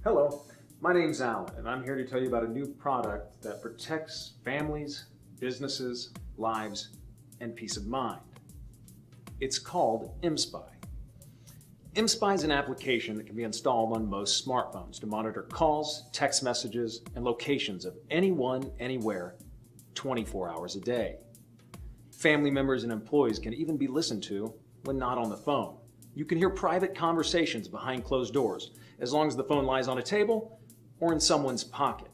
Hello, my name's Alan, and I'm here to tell you about a new product that protects families, businesses, lives, and peace of mind. It's called mSpy. mSpy is an application that can be installed on most smartphones to monitor calls, text messages, and locations of anyone, anywhere, 24 hours a day. Family members and employees can even be listened to when not on the phone. You can hear private conversations behind closed doors, as long as the phone lies on a table or in someone's pocket.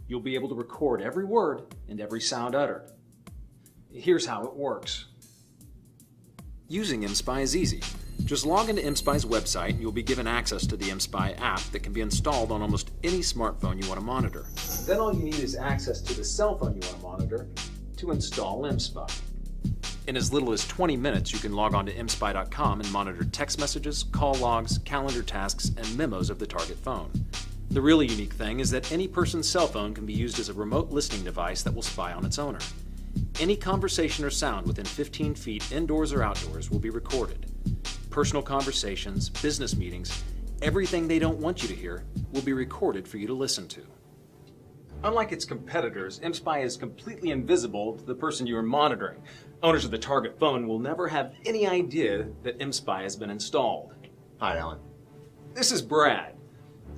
You'll be able to record every word and every sound uttered. Here's how it works. Using mSpy is easy. Just log into mSpy's website and you'll be given access to the mSpy app that can be installed on almost any smartphone you want to monitor. Then all you need is access to the cell phone you want to monitor to install mSpy. In as little as 20 minutes, you can log on to mspy.com and monitor text messages, call logs, calendar tasks, and memos of the target phone. The really unique thing is that any person's cell phone can be used as a remote listening device that will spy on its owner. Any conversation or sound within 15 feet, indoors or outdoors, will be recorded. Personal conversations, business meetings, everything they don't want you to hear will be recorded for you to listen to. Unlike its competitors, mSpy is completely invisible to the person you are monitoring. Owners of the target phone will never have any idea that mSpy has been installed. Hi, Alan. This is Brad.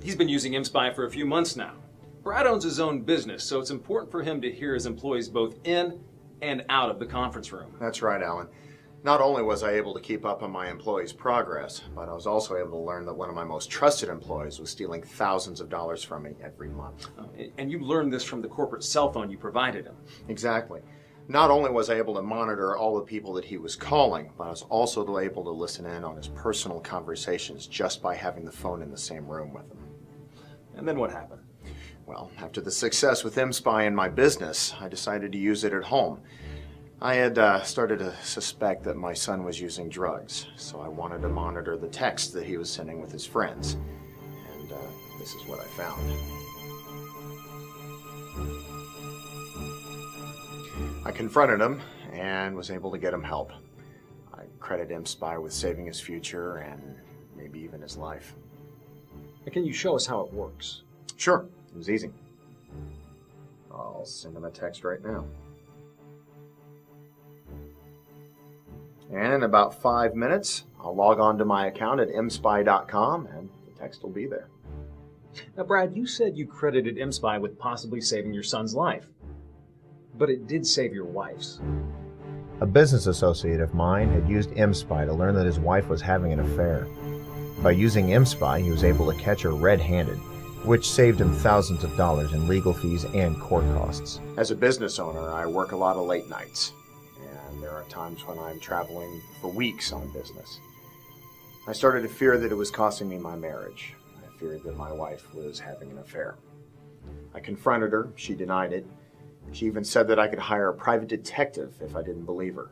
He's been using mSpy for a few months now. Brad owns his own business, so it's important for him to hear his employees both in and out of the conference room. That's right, Alan. Not only was I able to keep up on my employees' progress, but I was also able to learn that one of my most trusted employees was stealing thousands of dollars from me every month. And you learned this from the corporate cell phone you provided him. Exactly. Not only was I able to monitor all the people that he was calling, but I was also able to listen in on his personal conversations just by having the phone in the same room with him. And then what happened? Well, after the success with mSpy in my business, I decided to use it at home. I had started to suspect that my son was using drugs, so I wanted to monitor the texts that he was sending with his friends. And this is what I found. I confronted him and was able to get him help. I credit mSpy with saving his future and maybe even his life. Can you show us how it works? Sure, it was easy. I'll send him a text right now. And in about 5 minutes, I'll log on to my account at mspy.com and the text will be there. Now, Brad, you said you credited mSpy with possibly saving your son's life, but it did save your wife's. A business associate of mine had used mSpy to learn that his wife was having an affair. By using mSpy, he was able to catch her red-handed, which saved him thousands of dollars in legal fees and court costs. As a business owner, I work a lot of late nights. There are times when I'm traveling for weeks on business. I started to fear that it was costing me my marriage. I feared that my wife was having an affair. I confronted her. She denied it. She even said that I could hire a private detective if I didn't believe her.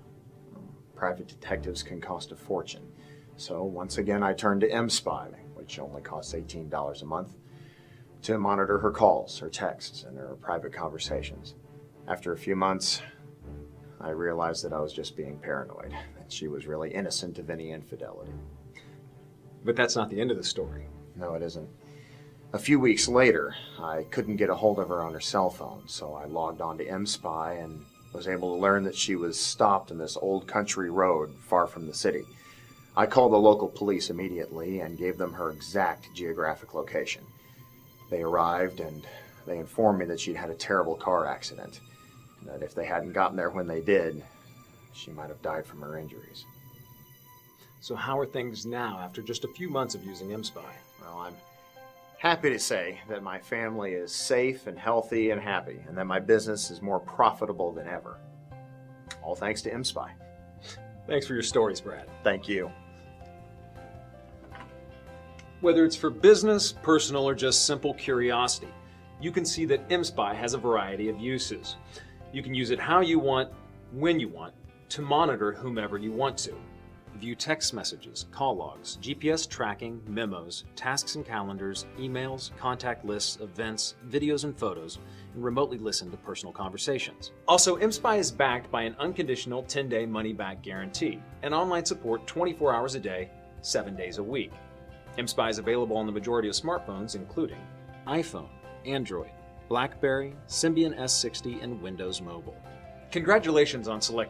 Private detectives can cost a fortune. So once again, I turned to mSpy, which only costs $18 a month, to monitor her calls, her texts, and her private conversations. After a few months, I realized that I was just being paranoid, that she was really innocent of any infidelity. But that's not the end of the story. No, it isn't. A few weeks later, I couldn't get a hold of her on her cell phone, so I logged on to mSpy and was able to learn that she was stopped in this old country road far from the city. I called the local police immediately and gave them her exact geographic location. They arrived and they informed me that she'd had a terrible car accident. That if they hadn't gotten there when they did, she might have died from her injuries. So how are things now after just a few months of using mSpy? Well, I'm happy to say that my family is safe and healthy and happy, and that my business is more profitable than ever. All thanks to mSpy. Thanks for your stories, Brad. Thank you. Whether it's for business, personal, or just simple curiosity, you can see that mSpy has a variety of uses. You can use it how you want, when you want, to monitor whomever you want to. View text messages, call logs, GPS tracking, memos, tasks and calendars, emails, contact lists, events, videos and photos, and remotely listen to personal conversations. Also, mSpy is backed by an unconditional 10-day money-back guarantee and online support 24 hours a day, 7 days a week. ImSpy is available on the majority of smartphones, including iPhone, Android, BlackBerry, Symbian S60, and Windows Mobile. Congratulations on selecting